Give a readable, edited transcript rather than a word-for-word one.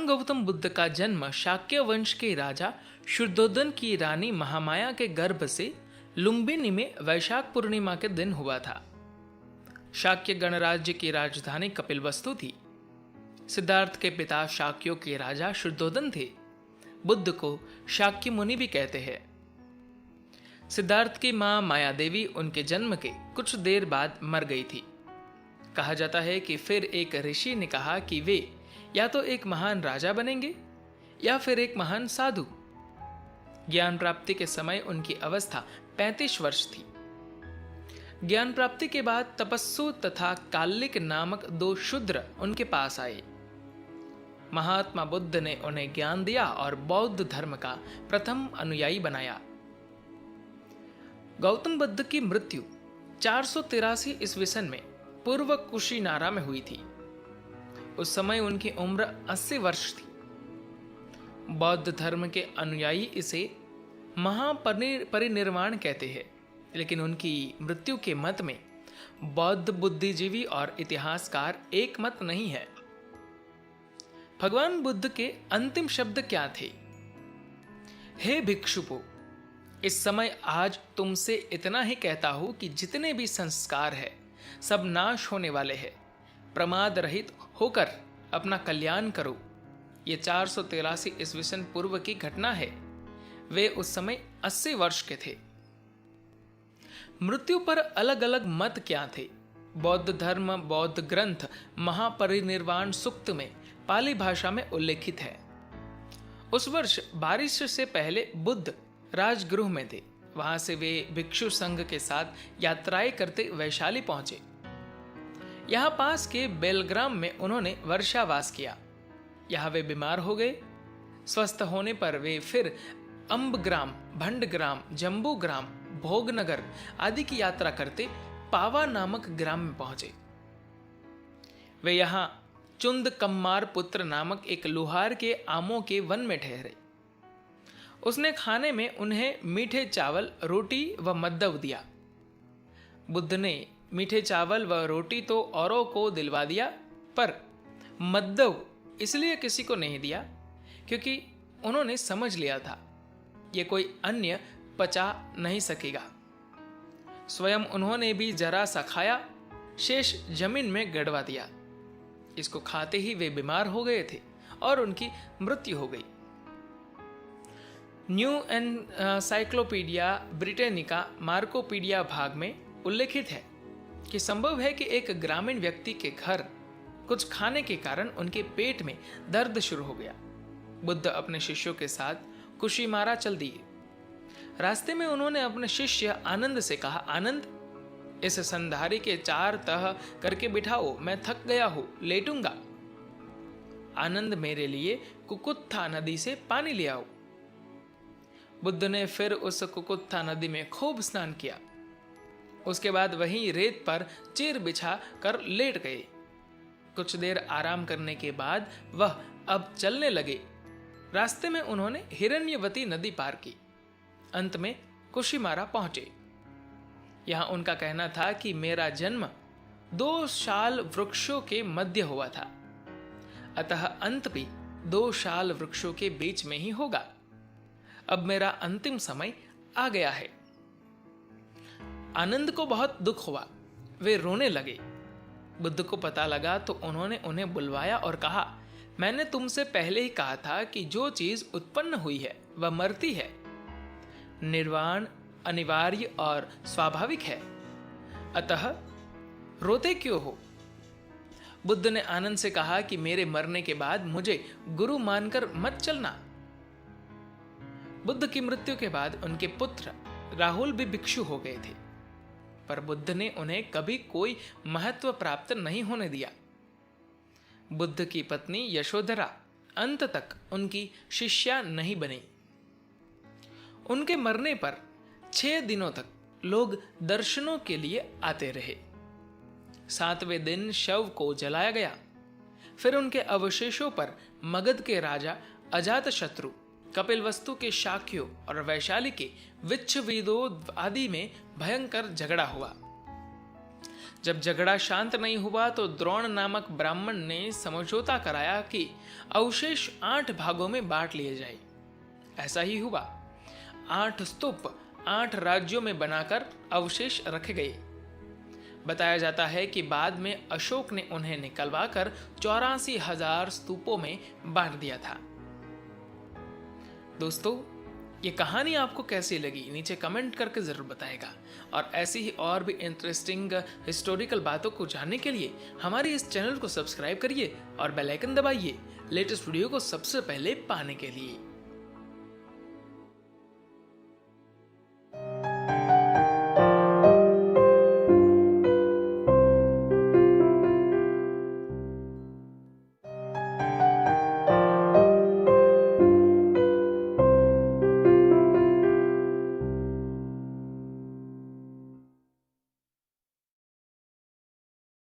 भगवान गौतम बुद्ध का जन्म शाक्य वंश के राजा शुद्धोदन की रानी महामाया के गर्भ से लुम्बिनी में वैशाख पूर्णिमा के दिन हुआ था। शाक्य गणराज्य की राजधानी कपिलवस्तु थी। सिद्धार्थ के पिता शाक्यों के राजा शुद्धोदन थे। बुद्ध को शाक्य मुनि भी कहते हैं। सिद्धार्थ की मां माया देवी उनके जन्म के कुछ देर बाद मर गई थी। कहा जाता है कि फिर एक ऋषि ने कहा कि वे या तो एक महान राजा बनेंगे या फिर एक महान साधु। ज्ञान प्राप्ति के समय उनकी अवस्था 35 वर्ष थी। ज्ञान प्राप्ति के बाद तपस्सु तथा कालिक नामक 2 शूद्र उनके पास आए। महात्मा बुद्ध ने उन्हें ज्ञान दिया और बौद्ध धर्म का प्रथम अनुयायी बनाया। गौतम बुद्ध की मृत्यु 483 ईस्वी सन में पूर्व कुशीनारा में हुई थी। उस समय उनकी उम्र 80 वर्ष थी। बौद्ध धर्म के अनुयायी इसे महापरिनिर्वाण कहते हैं, लेकिन उनकी मृत्यु के मत में बौद्ध बुद्धिजीवी और इतिहासकार एक मत नहीं है। भगवान बुद्ध के अंतिम शब्द क्या थे? हे भिक्षुको, इस समय आज तुमसे इतना ही कहता हूं कि जितने भी संस्कार है सब नाश होने वाले हैं। प्रमाद रहित होकर अपना कल्याण करो। ये 483 ईस्वी सन पूर्व की घटना है। वे उस समय 80 वर्ष के थे। मृत्यु पर अलग अलग मत क्या थे? बौद्ध धर्म बौद्ध ग्रंथ महापरिनिर्वाण सूक्त में पाली भाषा में उल्लेखित है। उस वर्ष बारिश से पहले बुद्ध राजगृह में थे। वहां से वे भिक्षु संघ के साथ यात्राएं करते वैशाली पहुंचे। यहां पास के बेलग्राम में उन्होंने वर्षावास किया। यहां वे बीमार हो गए। स्वस्थ होने पर वे फिर अम्बग्राम, भंडग्राम, जम्बूग्राम, भोगनगर आदि की यात्रा करते पावा नामक ग्राम में पहुंचे। वे यहां चुंद कम्मार पुत्र नामक एक लोहार के आमों के वन में ठहरे। उसने खाने में उन्हें मीठे चावल, रोटी व मद्दव दिया। बुद्ध ने मीठे चावल व रोटी तो औरों को दिलवा दिया, पर मद्दव इसलिए किसी को नहीं दिया क्योंकि उन्होंने समझ लिया था ये कोई अन्य पचा नहीं सकेगा। स्वयं उन्होंने भी जरा सा खाया, शेष जमीन में गड़वा दिया। इसको खाते ही वे बीमार हो गए थे और उनकी मृत्यु हो गई। न्यू एनसाइक्लोपीडिया ब्रिटेनिका मार्कोपीडिया भाग में उल्लेखित है कि संभव है कि एक ग्रामीण व्यक्ति के घर कुछ खाने के कारण उनके पेट में दर्द शुरू हो गया। बुद्ध अपने शिष्यों के साथ कुशीमारा चल दिए। रास्ते में उन्होंने अपने शिष्य आनंद से कहा, आनंद, इस संधारी के 4 तह करके बिठाओ, मैं थक गया हूं, लेटूंगा। आनंद मेरे लिए कुकुत्था नदी से पानी ले आओ। बुद्ध ने फिर उस कुकुत्था नदी में खूब स्नान किया। उसके बाद वहीं रेत पर चीर बिछा कर लेट गए। कुछ देर आराम करने के बाद वह अब चलने लगे। रास्ते में उन्होंने हिरण्यवती नदी पार की। अंत में कुशीमारा पहुंचे। यहां उनका कहना था कि मेरा जन्म 2 शाल वृक्षों के मध्य हुआ था, अतः अंत भी 2 शाल वृक्षों के बीच में ही होगा। अब मेरा अंतिम समय आ गया है। आनंद को बहुत दुख हुआ। वे रोने लगे। बुद्ध को पता लगा तो उन्होंने उन्हें बुलवाया और कहा, मैंने तुमसे पहले ही कहा था कि जो चीज उत्पन्न हुई है वह मरती है। निर्वाण अनिवार्य और स्वाभाविक है, अतः रोते क्यों हो? बुद्ध ने आनंद से कहा कि मेरे मरने के बाद मुझे गुरु मानकर मत चलना। बुद्ध की मृत्यु के बाद उनके पुत्र राहुल भी भिक्षु हो गए थे, पर बुद्ध ने उन्हें कभी कोई महत्व प्राप्त नहीं होने दिया। बुद्ध की पत्नी यशोधरा अंत तक उनकी शिष्या नहीं बनी। उनके मरने पर 6 दिनों तक लोग दर्शनों के लिए आते रहे। 7वें दिन शव को जलाया गया। फिर उनके अवशेषों पर मगध के राजा अजातशत्रु, कपिलवस्तु के शाक्यों और वैशाली के विच्छविदोद आदि में भयंकर झगड़ा हुआ। जब झगड़ा शांत नहीं हुआ तो द्रोण नामक ब्राह्मण ने समझौता कराया कि अवशेष 8 भागों में बांट लिए जाए। ऐसा ही हुआ। 8 स्तूप 8 राज्यों में बनाकर अवशेष रखे गए। बताया जाता है कि बाद में अशोक ने उन्हें निकलवाकर 84,000 स्तूपों में बांट दिया था। दोस्तों, ये कहानी आपको कैसी लगी नीचे कमेंट करके जरूर बताएगा। और ऐसी ही और भी इंटरेस्टिंग हिस्टोरिकल बातों को जानने के लिए हमारे इस चैनल को सब्सक्राइब करिए और बेल आइकन दबाइए लेटेस्ट वीडियो को सबसे पहले पाने के लिए।